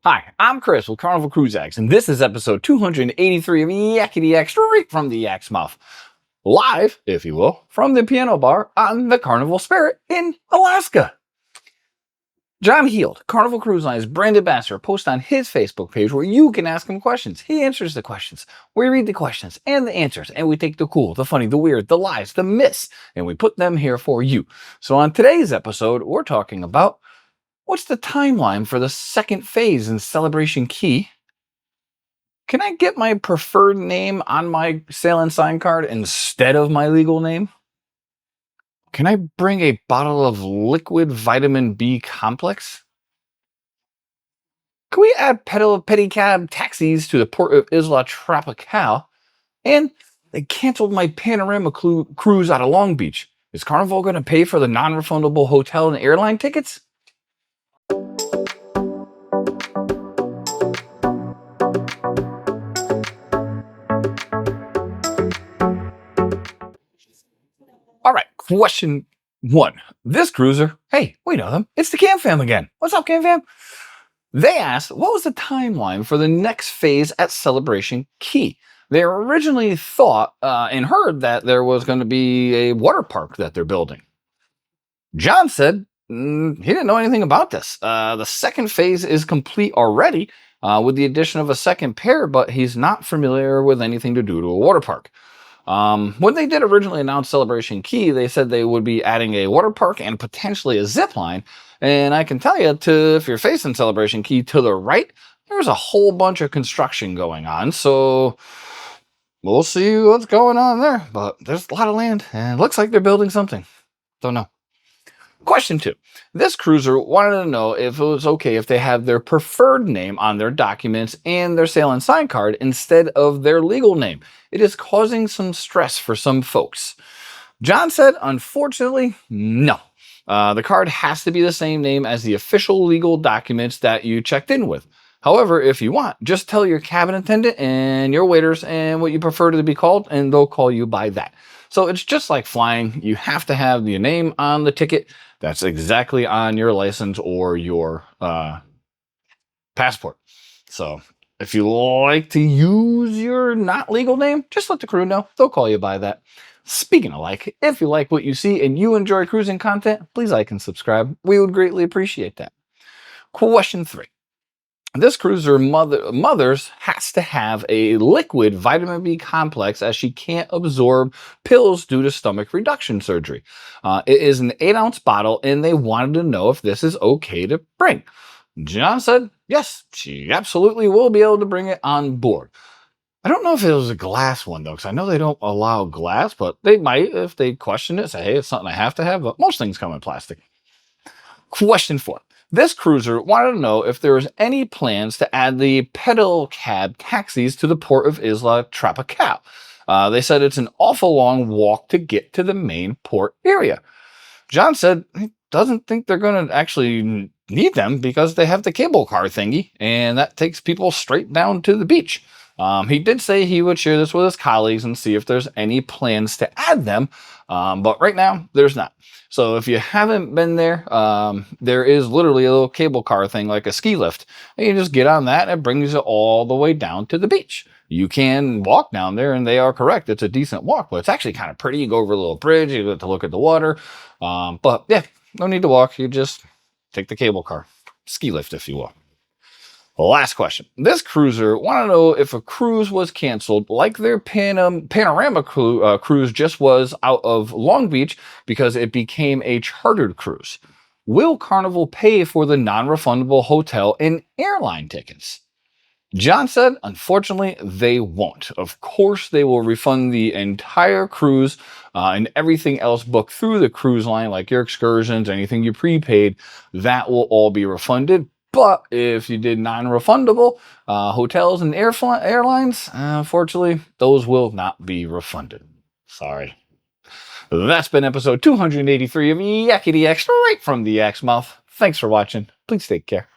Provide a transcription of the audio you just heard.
Hi, I'm Chris with Carnival Cruise Line, and this is episode 283 of Yakety-Yak, straight from the Yak's mouth. Live, if you will, from the piano bar on the Carnival Spirit in Alaska. John Heald, Carnival Cruise Line's brand ambassador, posts on his Facebook page where you can ask him questions. He answers the questions. We read the questions and the answers, and we take the cool, the funny, the weird, the lies, the myths, and we put them here for you. So on today's episode, we're talking about what's the timeline for the second phase in Celebration Key? Can I get my preferred name on my sail and sign card instead of my legal name? Can I bring a bottle of liquid vitamin B complex? Can we add pedicab taxis to the port of Isla Tropicale? And they canceled my panorama cruise out of Long Beach. Is Carnival going to pay for the non-refundable hotel and airline tickets? All right, question one. This cruiser, hey, we know them. It's the Cam Fam again. What's up, Cam Fam? They asked, what was the timeline for the next phase at Celebration Key? They originally thought and heard that there was going to be a water park that they're building. John said he didn't know anything about this. The second phase is complete already with the addition of a second pier, but he's not familiar with anything to do to a water park. When they did originally announce Celebration Key, they said they would be adding a water park and potentially a zip line. And I can tell you, if you're facing Celebration Key to the right, there's a whole bunch of construction going on. So we'll see what's going on there. But there's a lot of land, and it looks like they're building something. Don't know. Question two. This cruiser wanted to know if it was okay if they have their preferred name on their documents and their sail and sign card instead of their legal name. It is causing some stress for some folks. John said, unfortunately, no. The card has to be the same name as the official legal documents that you checked in with. However, if you want, just tell your cabin attendant and your waiters and what you prefer to be called, and they'll call you by that. So it's just like flying. You have to have your name on the ticket that's exactly on your license or your passport. So if you like to use your not legal name, just let the crew know. They'll call you by that. Speaking of like, if you like what you see and you enjoy cruising content, please like and subscribe. We would greatly appreciate that. Question three. This cruiser mother's has to have a liquid vitamin B complex as she can't absorb pills due to stomach reduction surgery. It is an 8-ounce bottle, and they wanted to know if this is okay to bring. John said, yes, she absolutely will be able to bring it on board. I don't know if it was a glass one, though, because I know they don't allow glass, but they might if they question it, say, hey, it's something I have to have, but most things come in plastic. Question four. This cruiser wanted to know if there was any plans to add the pedal cab taxis to the port of Isla Tropicale. They said it's an awful long walk to get to the main port area. John said he doesn't think they're going to actually need them because they have the cable car thingy, and that takes people straight down to the beach. He did say he would share this with his colleagues and see if there's any plans to add them, but right now there's not. So if you haven't been there, there is literally a little cable car thing like a ski lift, and you just get on that and it brings you all the way down to the beach. You can walk down there, and they are correct. It's a decent walk, but it's actually kind of pretty. You go over a little bridge, you get to look at the water, but yeah, no need to walk. You just take the cable car, ski lift, if you will. Last question. This cruiser wanted to know if a cruise was canceled, like their panorama cruise just was out of Long Beach because it became a chartered cruise. Will Carnival pay for the non-refundable hotel and airline tickets? John said, unfortunately, they won't. Of course, they will refund the entire cruise and everything else booked through the cruise line, like your excursions, anything you prepaid, that will all be refunded. But if you did non-refundable hotels and airlines, unfortunately, those will not be refunded. Sorry. That's been episode 283 of Yakety-Yak, straight from the Yak's mouth. Thanks for watching. Please take care.